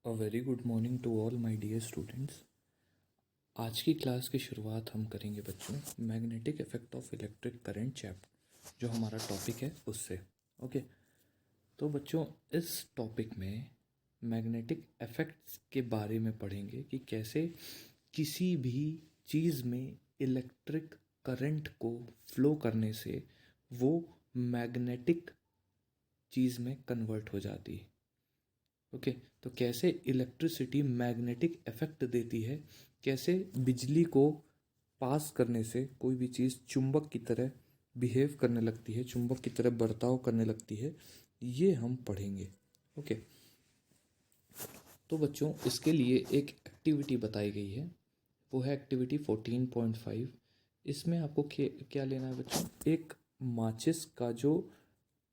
A very good morning to all my dear students. आज की class की शुरुआत हम करेंगे बच्चों magnetic effect of electric current chapter जो हमारा टॉपिक है उससे। ओके, तो बच्चों इस टॉपिक में मैग्नेटिक इफेक्ट्स के बारे में पढ़ेंगे कि कैसे किसी भी चीज़ में इलेक्ट्रिक करंट को फ्लो करने से वो मैग्नेटिक चीज़ में कन्वर्ट हो जाती है। ओके, तो कैसे इलेक्ट्रिसिटी मैग्नेटिक इफेक्ट देती है, कैसे बिजली को पास करने से कोई भी चीज़ चुंबक की तरह बिहेव करने लगती है, चुंबक की तरह बर्ताव करने लगती है, ये हम पढ़ेंगे। ओके, तो बच्चों इसके लिए एक एक्टिविटी बताई गई है, वो है एक्टिविटी 14.5। इसमें आपको क्या लेना है बच्चों, एक माचिस का जो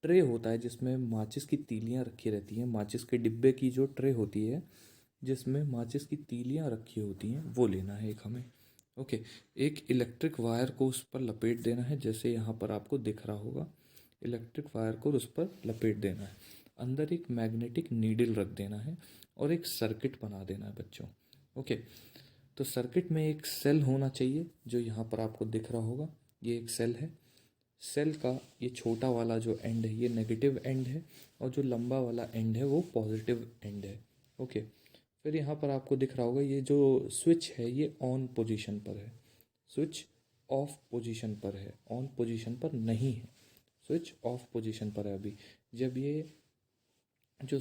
ट्रे होता है जिसमें माचिस की तीलियां रखी रहती हैं, माचिस के डिब्बे की जो ट्रे होती है जिसमें माचिस की तीलियां रखी होती हैं, वो लेना है एक हमें। ओके, एक इलेक्ट्रिक वायर को उस पर लपेट देना है, जैसे यहाँ पर आपको दिख रहा होगा। इलेक्ट्रिक वायर को उस पर लपेट देना है, अंदर एक मैग्नेटिक नीडल रख देना है और एक सर्किट बना देना है बच्चों। ओके, तो सर्किट में एक सेल होना चाहिए जो यहाँ पर आपको दिख रहा होगा, ये एक सेल है। सेल का ये छोटा वाला जो एंड है ये नेगेटिव एंड है और जो लंबा वाला एंड है वो पॉजिटिव एंड है। ओके, फिर यहाँ पर आपको दिख रहा होगा ये जो स्विच है ये ऑन पोजीशन पर है, स्विच ऑफ पोजीशन पर है, ऑन पोजीशन पर नहीं है, स्विच ऑफ पोजीशन पर है। अभी जब ये जो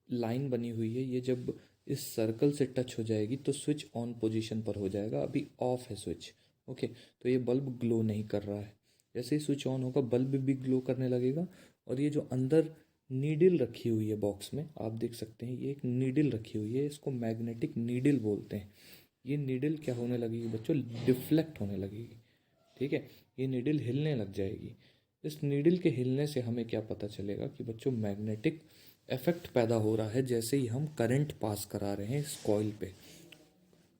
लाइन बनी हुई है ये जब इस सर्कल से टच हो जाएगी तो स्विच ऑन पोजीशन पर हो जाएगा, अभी ऑफ है स्विच। ओके, तो ये बल्ब ग्लो नहीं कर रहा है। जैसे ही स्विच ऑन होगा बल्ब भी ग्लो करने लगेगा। और ये जो अंदर नीडल रखी हुई है बॉक्स में आप देख सकते हैं, ये एक नीडल रखी हुई है, इसको मैग्नेटिक नीडल बोलते हैं। ये नीडल क्या होने लगेगी बच्चों, डिफ्लेक्ट होने लगेगी। ठीक है, ये नीडल हिलने लग जाएगी। इस नीडल के हिलने से हमें क्या पता चलेगा कि बच्चों मैग्नेटिक इफेक्ट पैदा हो रहा है, जैसे ही हम करंट पास करा रहे हैं इस कॉइल पे।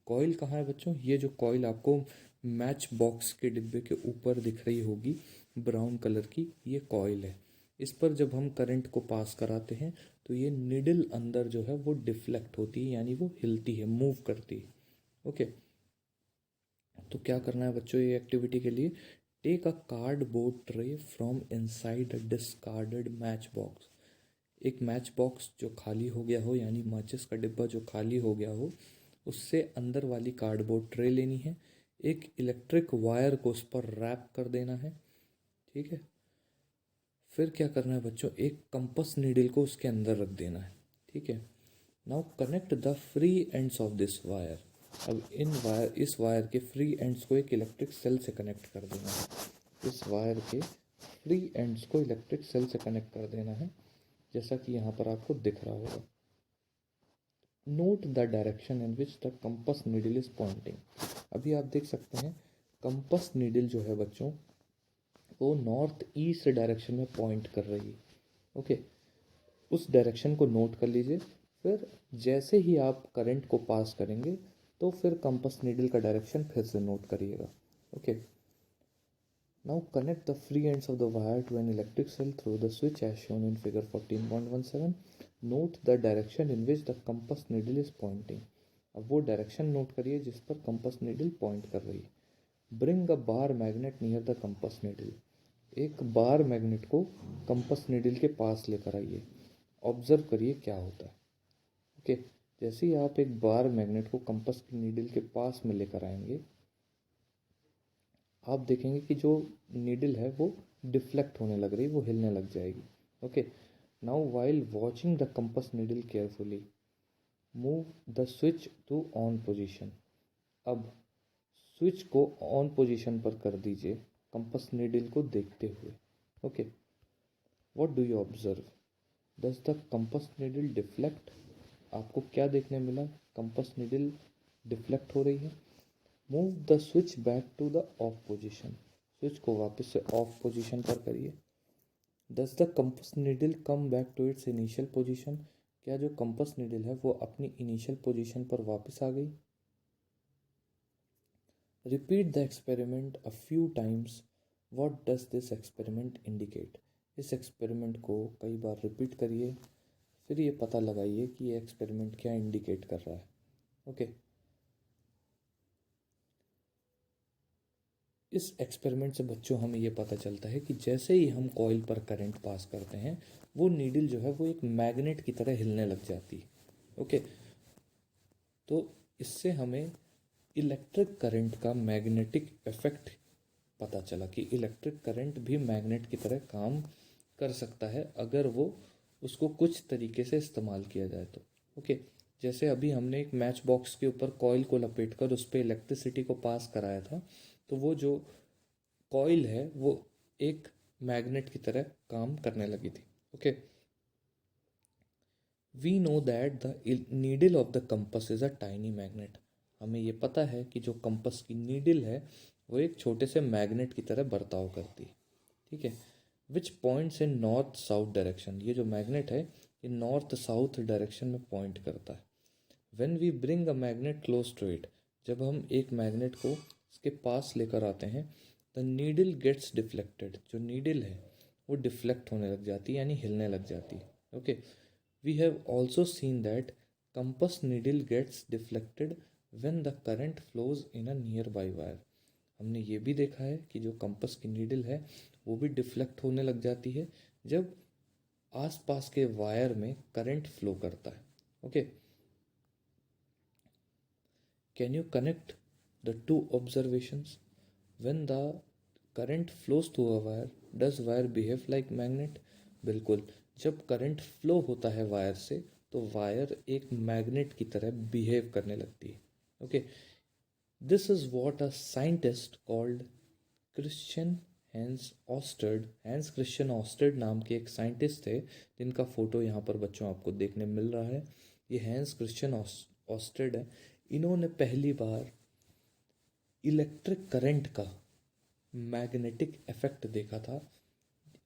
कॉइल कहाँ है बच्चों, ये जो कॉइल आपको मैच बॉक्स के डिब्बे के ऊपर दिख रही होगी ब्राउन कलर की, ये कॉइल है। इस पर जब हम करंट को पास कराते हैं तो ये निडल अंदर जो है वो डिफ्लेक्ट होती है, यानी वो हिलती है, मूव करती है। ओके, तो क्या करना है बच्चों ये एक्टिविटी के लिए, take a cardboard tray from inside a discarded match box. एक मैच बॉक्स जो खाली हो गया हो, यानी माचिस का डिब्बा जो खाली हो गया हो, उससे अंदर वाली कार्डबोर्ड ट्रे लेनी है, एक इलेक्ट्रिक वायर को उस पर रैप कर देना है। ठीक है, फिर क्या करना है बच्चों, एक कंपस नीडल को उसके अंदर रख देना है। ठीक है, now connect the free ends of this wire. अब इस वायर के फ्री एंड्स को एक इलेक्ट्रिक सेल से कनेक्ट कर देना है, इस वायर के फ्री एंड्स को इलेक्ट्रिक सेल से कनेक्ट कर देना है, जैसा कि यहाँ पर आपको दिख रहा होगा। Note the direction in which the compass needle is Poynting. अभी आप देख सकते हैं कंपस नीडल जो है बच्चों वो नॉर्थ ईस्ट डायरेक्शन में पॉइंट कर रही है। ओके, उस डायरेक्शन को नोट कर लीजिए। फिर जैसे ही आप करंट को पास करेंगे तो फिर कंपस नीडल का डायरेक्शन फिर से नोट करिएगा। Okay, now connect the free ends of the wire to an electric cell through the switch as shown in figure 14.17। Note the direction in which the compass needle is pointing. अब वो direction note करिए जिस पर compass needle point कर रही है। Bring a bar magnet near the compass needle. एक bar magnet को कंपस नीडल के पास लेकर आइए, ऑब्जर्व करिए क्या होता है। ओके, जैसे ही आप एक बार मैग्नेट को कंपस की नीडल के पास में लेकर आएंगे आप देखेंगे कि जो नीडल है वो डिफ्लेक्ट होने लग रही, वो हिलने लग जाएगी। Okay, now while watching the compass needle carefully move the switch to on position. अब स्विच को ऑन पोजीशन पर कर दीजिए कंपस नीडल को देखते हुए। Okay, what do you observe, does the compass needle deflect. आपको क्या देखने मिला, कंपस नीडल डिफ्लेक्ट हो रही है। Move the switch back to the off position. Switch को वापस से ऑफ पोजीशन पर करिए। Does the compass needle come back to its initial position. क्या जो कंपस नीडल है वो अपनी इनिशियल पोजीशन पर वापस आ गई। Repeat the experiment a few times. What does this experiment indicate. इस एक्सपेरिमेंट को कई बार रिपीट करिए, फिर ये पता लगाइए कि ये एक्सपेरिमेंट क्या इंडिकेट कर रहा है। ओके, इस एक्सपेरिमेंट से बच्चों हमें ये पता चलता है कि जैसे ही हम कॉइल पर करंट पास करते हैं वो नीडल जो है वो एक मैग्नेट की तरह हिलने लग जाती है। ओके, तो इससे हमें इलेक्ट्रिक करंट का मैग्नेटिक इफेक्ट पता चला कि इलेक्ट्रिक करंट भी मैग्नेट की तरह काम कर सकता है अगर वो उसको कुछ तरीके से इस्तेमाल किया जाए तो। ओके, जैसे अभी हमने एक मैच बॉक्स के ऊपर कॉइल को लपेटकर उस पर इलेक्ट्रिसिटी को पास कराया था, तो वो जो कॉइल है वो एक मैग्नेट की तरह काम करने लगी थी। Okay, we know that the needle of the compass is a tiny magnet. हमें ये पता है कि जो कंपस की नीडल है वो एक छोटे से मैग्नेट की तरह बर्ताव करती है। ठीक है, which points in north south direction. ये जो मैग्नेट है ये नॉर्थ साउथ डायरेक्शन में पॉइंट करता है। When we bring a magnet close to it, जब हम एक मैग्नेट को इसके पास लेकर आते हैं, द नीडल गेट्स डिफ्लेक्टेड। जो नीडल है वो डिफ्लेक्ट होने लग जाती है, यानी हिलने लग जाती है। Okay, we have also seen that compass needle gets deflected when the current flows in a nearby wire. हमने ये भी देखा है कि जो कंपस की नीडल है वो भी डिफ्लेक्ट होने लग जाती है जब आसपास के वायर में करंट फ्लो करता है। Okay, can you connect the two observations? When the current flows through a wire does wire behave like magnet? बिल्कुल, जब करंट फ्लो होता है वायर से तो वायर एक मैग्नेट की तरह बिहेव करने लगती है। Okay, this is what a scientist called Christian Hans ऑस्टर्ड। हैंस क्रिश्चियन ऑस्टर्ड नाम के एक साइंटिस्ट थे जिनका फोटो यहाँ पर बच्चों आपको देखने मिल रहा है। ये हैंस क्रिश्चियन ऑस्टर्ड है। इन्होंने पहली बार इलेक्ट्रिक करंट का मैग्नेटिक इफेक्ट देखा था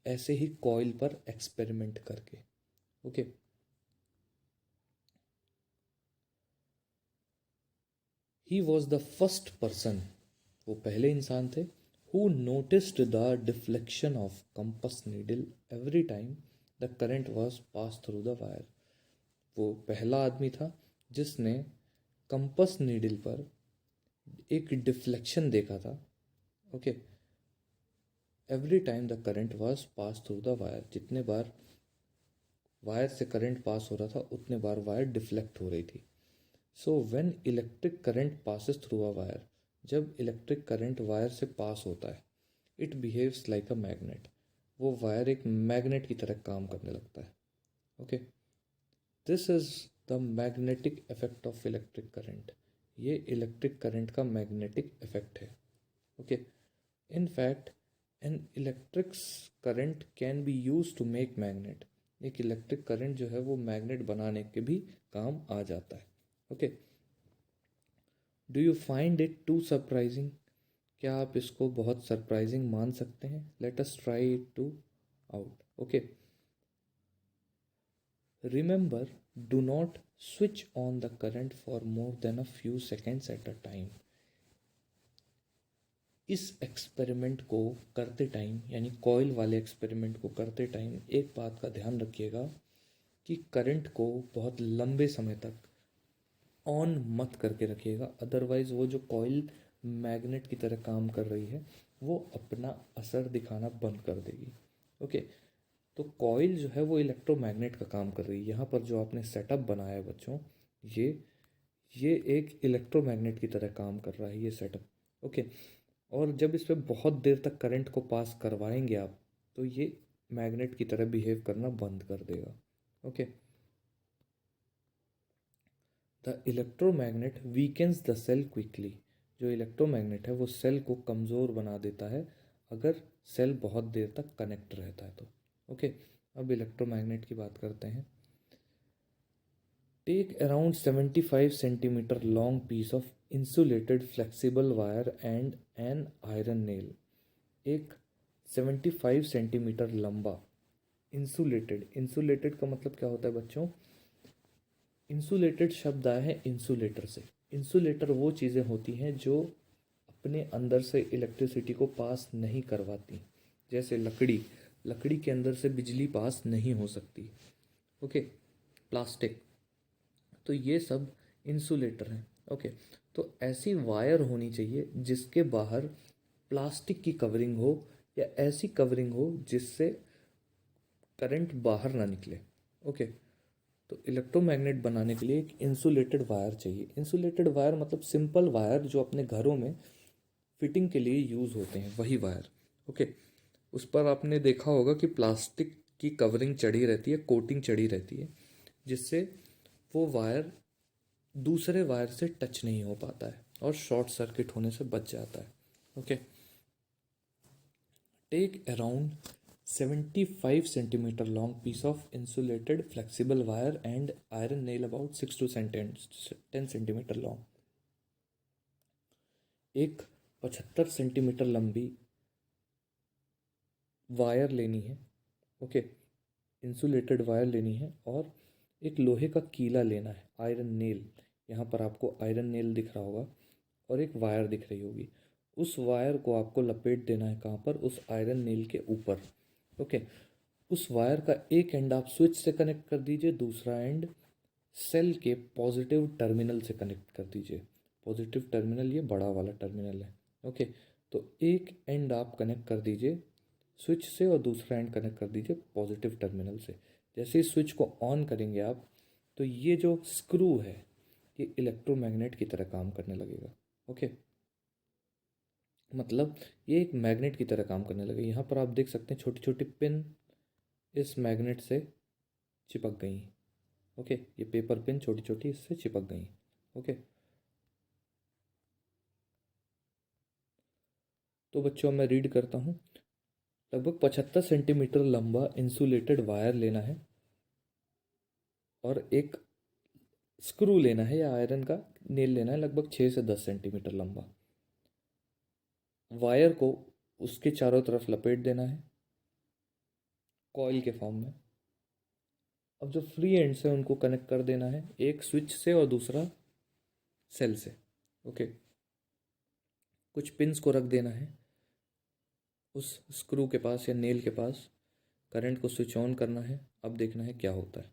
ऐसे ही कॉइल पर एक्सपेरिमेंट करके। Okay, he was the first person, वो पहले इंसान थे, who noticed the deflection of compass needle every time the current was pass through the wire. वो पहला आदमी था जिसने कंपस नीडल पर एक डिफ्लेक्शन देखा था। Okay, every time the current was pass through the wire, जितने बार वायर से करंट पास हो रहा था उतने बार वायर डिफ्लेक्ट हो रही थी। So when electric current passes through a wire, जब इलेक्ट्रिक करंट वायर से पास होता है, it behaves like a magnet, वो वायर एक मैग्नेट की तरह काम करने लगता है। Okay, this is the magnetic effect of electric current. ये इलेक्ट्रिक करंट का मैग्नेटिक इफेक्ट है। Okay, in fact an electric current can be use to make magnet. एक इलेक्ट्रिक करंट जो है वो मैग्नेट बनाने के भी काम आ जाता है। Okay, do you find it too surprising? क्या आप इसको बहुत सरप्राइजिंग मान सकते हैं? Let us try it to out. Okay, remember, do not switch on the current for more than a few seconds at a time. इस experiment को करते टाइम, यानी कॉइल वाले एक्सपेरिमेंट को करते टाइम एक बात का ध्यान रखिएगा कि करंट को बहुत लंबे समय तक ऑन मत करके रखिएगा, अदरवाइज़ वो जो कॉइल मैग्नेट की तरह काम कर रही है वो अपना असर दिखाना बंद कर देगी। ओके, तो कॉइल जो है वो इलेक्ट्रोमैग्नेट का काम कर रही है। यहाँ पर जो आपने सेटअप बनाया है बच्चों, ये ये एक इलेक्ट्रोमैग्नेट की तरह काम कर रहा है ये सेटअप। ओके, और जब इस पर बहुत देर तक करंट को पास करवाएंगे आप तो ये मैग्नेट की तरह बिहेव करना बंद कर देगा। Okay, the electromagnet weakens the cell quickly. जो इलेक्ट्रोमैग्नेट है वो सेल को कमज़ोर बना देता है अगर सेल बहुत देर तक कनेक्ट रहता है तो। ओके, अब इलेक्ट्रोमैग्नेट की बात करते हैं। Take around 75 centimetre long piece of insulated flexible wire and an iron nail. एक 75 सेंटीमीटर लंबा इंसुलेटेड, इंसुलेटेड का मतलब क्या होता है बच्चों? इंसुलेटेड शब्द आया है इंसुलेटर से। इंसुलेटर वो चीज़ें होती हैं जो अपने अंदर से इलेक्ट्रिसिटी को पास नहीं करवाती, जैसे लकड़ी, लकड़ी के अंदर से बिजली पास नहीं हो सकती। ओके, प्लास्टिक, तो ये सब इंसुलेटर हैं। ओके, तो ऐसी वायर होनी चाहिए जिसके बाहर प्लास्टिक की कवरिंग हो या ऐसी कवरिंग हो जिससे करंट बाहर ना निकले। ओके, तो इलेक्ट्रोमैग्नेट बनाने के लिए एक इंसुलेटेड वायर चाहिए। इंसुलेटेड वायर मतलब सिंपल वायर जो अपने घरों में फिटिंग के लिए यूज़ होते हैं, वही वायर। ओके, उस पर आपने देखा होगा कि प्लास्टिक की कवरिंग चढ़ी रहती है, कोटिंग चढ़ी रहती है, जिससे वो वायर दूसरे वायर से टच नहीं हो पाता है और शॉर्ट सर्किट होने से बच जाता है। Okay, take around 75 centimeter long piece of insulated flexible wire and iron nail about 6 to 10 centimeter long। एक 75 सेंटीमीटर लंबी वायर लेनी है। ओके, इंसुलेटेड वायर लेनी है और एक लोहे का कीला लेना है, आयरन नेल। यहाँ पर आपको आयरन नेल दिख रहा होगा और एक वायर दिख रही होगी। उस वायर को आपको लपेट देना है कहाँ पर? उस आयरन नेल के ऊपर। ओके, उस वायर का एक एंड आप स्विच से कनेक्ट कर दीजिए, दूसरा एंड सेल के पॉजिटिव टर्मिनल से कनेक्ट कर दीजिए। पॉजिटिव टर्मिनल ये बड़ा वाला टर्मिनल है। ओके, तो एक एंड आप कनेक्ट कर दीजिए स्विच से और दूसरा एंड कनेक्ट कर दीजिए पॉजिटिव टर्मिनल से। जैसे ही स्विच को ऑन करेंगे आप, तो ये जो स्क्रू है ये इलेक्ट्रोमैग्नेट की तरह काम करने लगेगा। ओके, मतलब ये एक मैग्नेट की तरह काम करने लगेगा। यहाँ पर आप देख सकते हैं छोटी छोटी पिन इस मैग्नेट से चिपक गई। ओके, ये पेपर पिन छोटी छोटी इससे चिपक गई। ओके, तो बच्चों मैं रीड करता हूँ। लगभग 75 सेंटीमीटर लंबा इंसुलेटेड वायर लेना है और एक स्क्रू लेना है या आयरन का नेल लेना है लगभग 6 से 10 सेंटीमीटर लंबा। वायर को उसके चारों तरफ लपेट देना है कॉइल के फॉर्म में। अब जो फ्री एंड्स है उनको कनेक्ट कर देना है, एक स्विच से और दूसरा सेल से। ओके, कुछ पिंस को रख देना है उस स्क्रू के पास या नेल के पास। करंट को स्विच ऑन करना है। अब देखना है क्या होता है।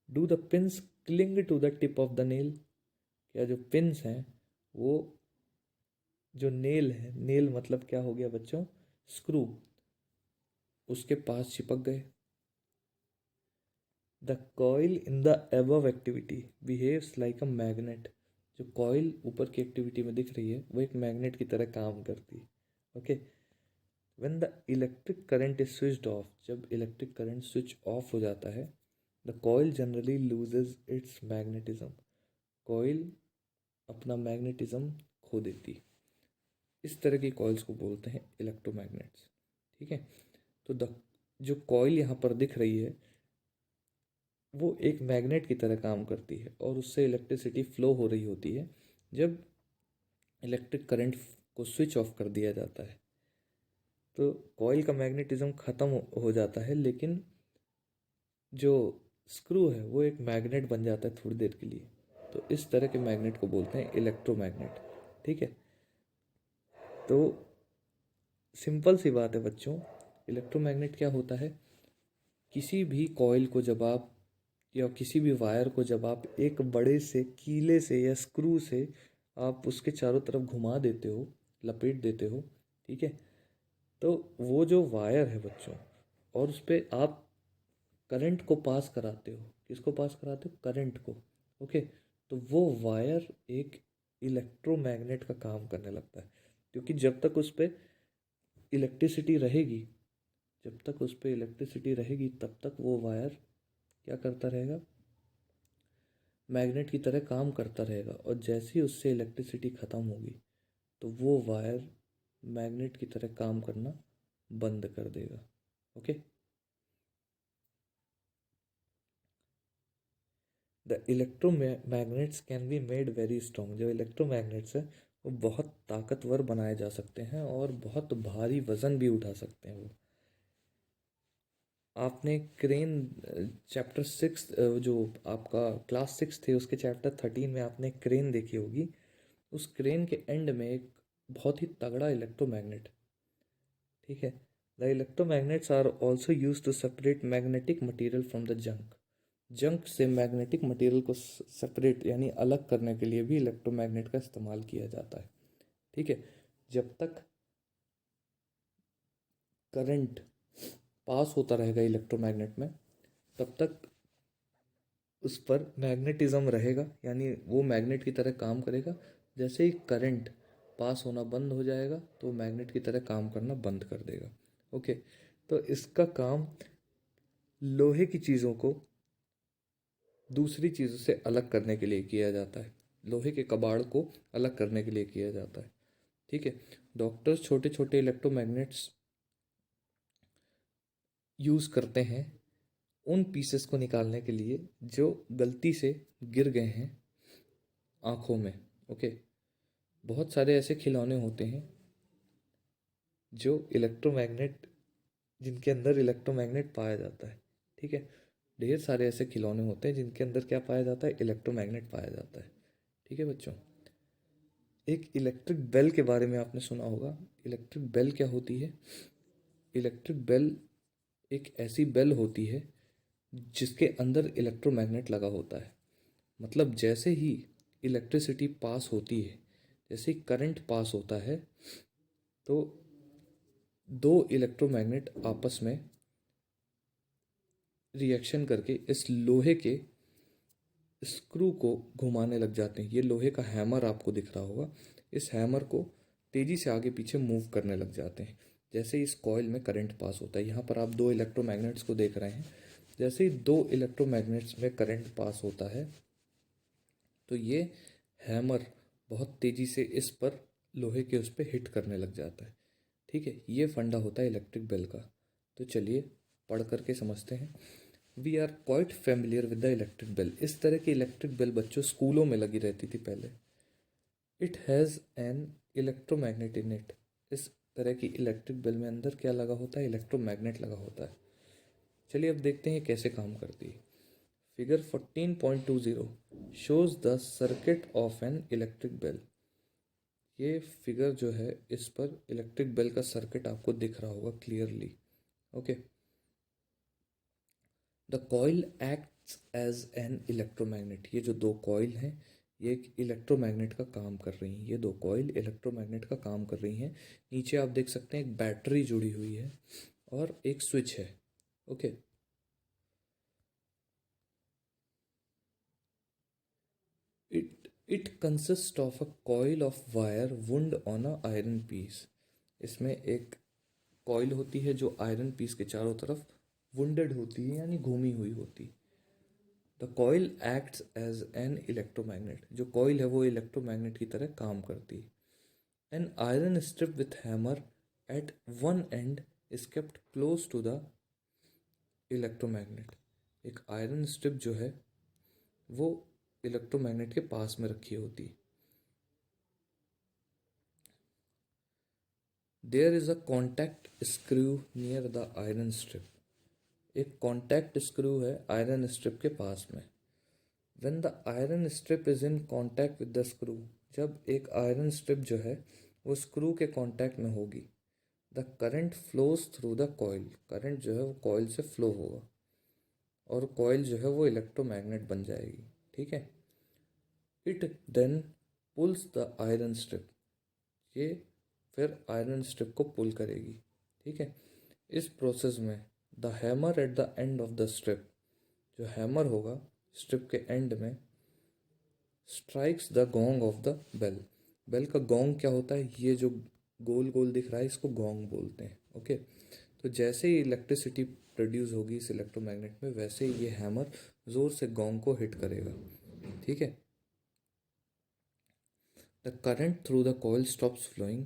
Do the pins cling to the tip of the nail? क्या जो पिंस हैं वो जो नेल है, नेल मतलब क्या हो गया बच्चों? स्क्रू, उसके पास चिपक गए। The coil in the above activity behaves like a magnet. जो कॉइल ऊपर की एक्टिविटी में दिख रही है वो एक मैग्नेट की तरह काम करती है। Okay, when the electric current is switched off, जब इलेक्ट्रिक करंट स्विच ऑफ हो जाता है, the coil generally loses it's magnetism. Coil अपना मैग्नेटिज्म खो देती है। इस तरह की कॉइल्स को बोलते हैं इलेक्ट्रोमैग्नेट्स। ठीक है, तो द जो कॉइल यहाँ पर दिख रही है वो एक मैग्नेट की तरह काम करती है और उससे इलेक्ट्रिसिटी फ्लो हो रही होती है। जब इलेक्ट्रिक करंट को स्विच ऑफ कर दिया जाता है तो कॉइल का मैग्नेटिज्म ख़त्म हो जाता है, लेकिन जो स्क्रू है वो एक मैग्नेट बन जाता है थोड़ी देर के लिए। तो इस तरह के मैग्नेट को बोलते हैं इलेक्ट्रोमैग्नेट। ठीक है, तो सिंपल सी बात है बच्चों, इलेक्ट्रोमैग्नेट क्या होता है? किसी भी कॉइल को जब आप या किसी भी वायर को जब आप एक बड़े से कीले से या स्क्रू से आप उसके चारों तरफ घुमा देते हो, लपेट देते हो, ठीक है, तो वो जो वायर है बच्चों, और उस पर आप करंट को पास कराते हो। किसको पास कराते हो? करंट को। ओके, तो वो वायर एक इलेक्ट्रोमैग्नेट का काम करने लगता है, क्योंकि जब तक उस पर इलेक्ट्रिसिटी रहेगी, जब तक उस पर इलेक्ट्रिसिटी रहेगी तब तक वो वायर क्या करता रहेगा? मैग्नेट की तरह काम करता रहेगा। और जैसे ही उससे इलेक्ट्रिसिटी ख़त्म होगी तो वो वायर मैग्नेट की तरह काम करना बंद कर देगा। Okay, the electromagnets can be made very strong. जो इलेक्ट्रोमैग्नेट्स है वो बहुत ताकतवर बनाए जा सकते हैं और बहुत भारी वज़न भी उठा सकते हैं वो। आपने क्रेन चैप्टर 6, जो आपका क्लास 6 थे उसके चैप्टर 13 में आपने क्रेन देखी होगी। उस क्रेन के एंड में एक बहुत ही तगड़ा इलेक्ट्रोमैग्नेट, ठीक है। The electromagnets are also use to separate magnetic material from the junk. Junk से मैग्नेटिक मटेरियल को सेपरेट यानी अलग करने के लिए भी इलेक्ट्रोमैग्नेट का इस्तेमाल किया जाता है। ठीक है, जब तक करंट पास होता रहेगा इलेक्ट्रोमैग्नेट में तब तक उस पर मैग्नेटिज्म रहेगा, यानी वो मैग्नेट की तरह काम करेगा। जैसे ही करंट पास होना बंद हो जाएगा तो मैग्नेट की तरह काम करना बंद कर देगा। ओके, तो इसका काम लोहे की चीज़ों को दूसरी चीज़ों से अलग करने के लिए किया जाता है, लोहे के कबाड़ को अलग करने के लिए किया जाता है। ठीक है, डॉक्टर्स छोटे छोटे इलेक्ट्रोमैग्नेट्स यूज़ करते हैं उन पीसेस को निकालने के लिए जो गलती से गिर गए हैं आँखों में। ओके, बहुत सारे ऐसे खिलौने होते हैं जो इलेक्ट्रोमैग्नेट जिनके अंदर इलेक्ट्रोमैग्नेट पाया जाता है। ठीक है, ढेर सारे ऐसे खिलौने होते हैं जिनके अंदर क्या पाया जाता है, इलेक्ट्रोमैग्नेट पाया जाता है। ठीक है बच्चों, एक इलेक्ट्रिक बेल के बारे में आपने सुना होगा। इलेक्ट्रिक बेल क्या होती है? इलेक्ट्रिक बेल एक ऐसी बेल होती है जिसके अंदर इलेक्ट्रोमैग्नेट लगा होता है। मतलब जैसे ही इलेक्ट्रिसिटी पास होती है, जैसे ही करंट पास होता है, तो दो इलेक्ट्रोमैग्नेट आपस में रिएक्शन करके इस लोहे के स्क्रू को घुमाने लग जाते हैं। ये लोहे का हैमर आपको दिख रहा होगा, इस हैमर को तेज़ी से आगे पीछे मूव करने लग जाते हैं जैसे ही इस कॉइल में करंट पास होता है। यहाँ पर आप दो इलेक्ट्रोमैग्नेट्स को देख रहे हैं। जैसे ही दो इलेक्ट्रोमैग्नेट्स में करंट पास होता है तो ये हैमर बहुत तेज़ी से इस पर लोहे के उस पर हिट करने लग जाता है। ठीक है, ये फंडा होता है इलेक्ट्रिक बेल का। तो चलिए पढ़ करके समझते हैं। We are quite familiar with the electric bell. इस तरह की इलेक्ट्रिक बेल बच्चों स्कूलों में लगी रहती थी पहले। It has an electromagnet in it. इस तरह की इलेक्ट्रिक बेल में अंदर क्या लगा होता है, इलेक्ट्रोमैग्नेट लगा होता है। चलिए अब देखते हैं कैसे काम करती है। Figure 14.20 shows the circuit of an electric bell. ये फिगर जो है इस पर इलेक्ट्रिक बेल का सर्किट आपको दिख रहा होगा clearly. Okay, the coil acts as an electromagnet. ये जो दो कॉइल हैं ये एक इलेक्ट्रोमैग्नेट का काम कर रही हैं। ये दो कॉइल इलेक्ट्रोमैग्नेट का काम कर रही हैं। नीचे आप देख सकते हैं एक बैटरी जुड़ी हुई है और एक स्विच है। Okay, it consist of a coil of wire wound on a iron piece. इसमें एक कॉइल होती है जो आयरन पीस के चारों तरफ वुंडेड होती है यानी घूमी हुई होती है। The coil acts as an electromagnet. जो कॉइल है वो इलेक्ट्रोमैग्नेट की तरह काम करती है। An iron strip with hammer at one end is kept close to the electromagnet. एक आयरन स्ट्रिप जो है वो इलेक्ट्रोमैग्नेट के पास में रखी होती है। There is a contact screw near the iron strip. एक कॉन्टैक्ट स्क्रू है आयरन स्ट्रिप के पास में। When the iron strip is in contact with the screw, जब एक आयरन स्ट्रिप जो है वो स्क्रू के कांटेक्ट में होगी, the current flows through the coil. Current जो है वो कॉइल से फ्लो होगा और कॉइल जो है वो इलेक्ट्रोमैग्नेट बन जाएगी। ठीक है, it then pulls the iron strip. ये फिर आयरन स्ट्रिप को पुल करेगी। ठीक है, इस प्रोसेस में the hammer at the end of the strip, जो हैमर होगा स्ट्रिप के एंड में, strikes the gong of the bell. Bell का गोंग क्या होता है, ये जो गोल गोल दिख रहा है इसको गोंग बोलते हैं। ओके, तो जैसे ही इलेक्ट्रिसिटी प्रोड्यूस होगी इस इलेक्ट्रोमैग्नेट में वैसे ही ये हैमर जोर से गोंग को हिट करेगा। ठीक है, the current through the coil stops flowing.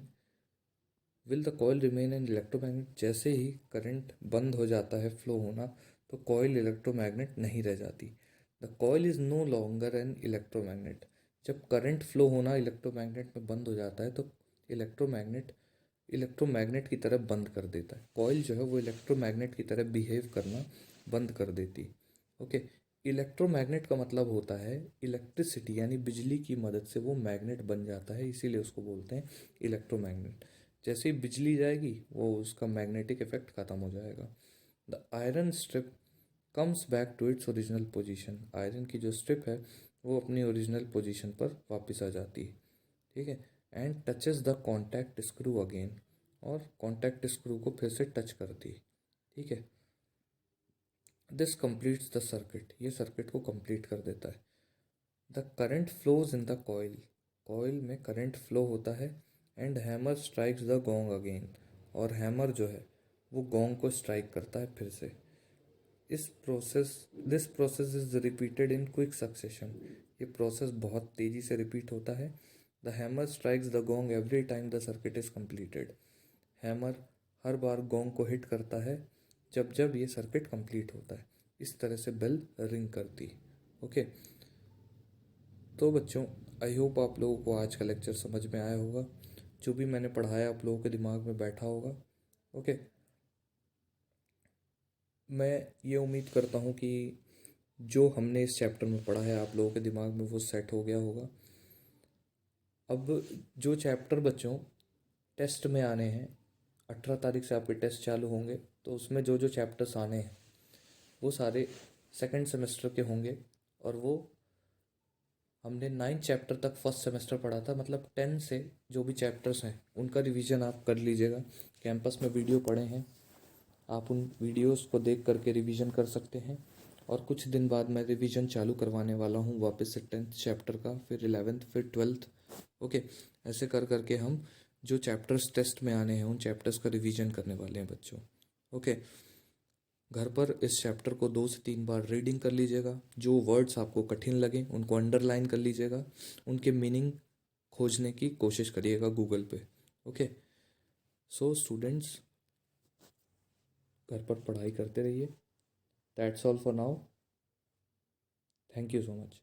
Will the coil remain an electromagnet. जैसे ही करंट बंद हो जाता है फ्लो होना तो कॉइल इलेक्ट्रोमैग्नेट नहीं रह जाती। The coil is no longer an electromagnet. जब करंट फ्लो होना इलेक्ट्रोमैग्नेट में बंद हो जाता है तो इलेक्ट्रोमैग्नेट इलेक्ट्रोमैग्नेट की तरह बंद कर देता है। कॉइल जो है वो इलेक्ट्रोमैग्नेट की तरह बिहेव करना बंद कर देती। ओके, इलेक्ट्रोमैग्नेट का मतलब होता है इलेक्ट्रिसिटी यानी बिजली की मदद से वो मैग्नेट बन जाता है, इसीलिए उसको बोलते हैं इलेक्ट्रोमैग्नेट। जैसे ही बिजली जाएगी वो उसका मैग्नेटिक इफेक्ट ख़त्म हो जाएगा। The iron strip comes back to its original position, iron की जो स्ट्रिप है वो अपनी ओरिजिनल पोजीशन पर वापस आ जाती है, ठीक है। And touches the contact screw again, और कॉन्टैक्ट स्क्रू को फिर से टच करती है, ठीक है। दिस कंप्लीट्स द सर्किट, ये सर्किट को कंप्लीट कर देता है। The current flows in the coil, coil में करंट फ्लो होता है। And hammer strikes the gong again, और हैमर जो है वो गोंग को स्ट्राइक करता है फिर से। This process is repeated in quick succession, ये प्रोसेस बहुत तेज़ी से रिपीट होता है। The hammer strikes the gong every time the circuit is completed, hammer her bar gong को हिट करता है जब जब ये सर्किट कंप्लीट होता है। इस तरह से बेल रिंग करती है, ओके। तो बच्चों, आई होप आप लोगों को आज का लेक्चर समझ में आया होगा, जो भी मैंने पढ़ाया आप लोगों के दिमाग में बैठा होगा, ओके। मैं ये उम्मीद करता हूँ कि जो हमने इस चैप्टर में पढ़ा है आप लोगों के दिमाग में वो सेट हो गया होगा। अब जो चैप्टर बच्चों टेस्ट में आने हैं, 18 तारीख से आपके टेस्ट चालू होंगे, तो उसमें जो जो चैप्टर्स आने हैं वो सारे सेकंड सेमेस्टर के होंगे। और वो हमने 9 चैप्टर तक फर्स्ट सेमेस्टर पढ़ा था, मतलब 10 से जो भी चैप्टर्स हैं उनका रिवीजन आप कर लीजिएगा। कैंपस में वीडियो पड़े हैं, आप उन वीडियोस को देख करके रिवीजन कर सकते हैं। और कुछ दिन बाद मैं रिवीजन चालू करवाने वाला हूँ वापस से 10th चैप्टर का, फिर 11th, फिर 12th, ओके। ऐसे कर करके हम जो चैप्टर्स टेस्ट में आने हैं उन चैप्टर्स का रिवीजन करने वाले हैं बच्चों, ओके। घर पर इस चैप्टर को 2 से 3 बार रीडिंग कर लीजिएगा। जो वर्ड्स आपको कठिन लगें उनको अंडरलाइन कर लीजिएगा, उनके मीनिंग खोजने की कोशिश करिएगा गूगल पे, ओके। सो स्टूडेंट्स, घर पर पढ़ाई करते रहिए। That's all for now, thank you so much.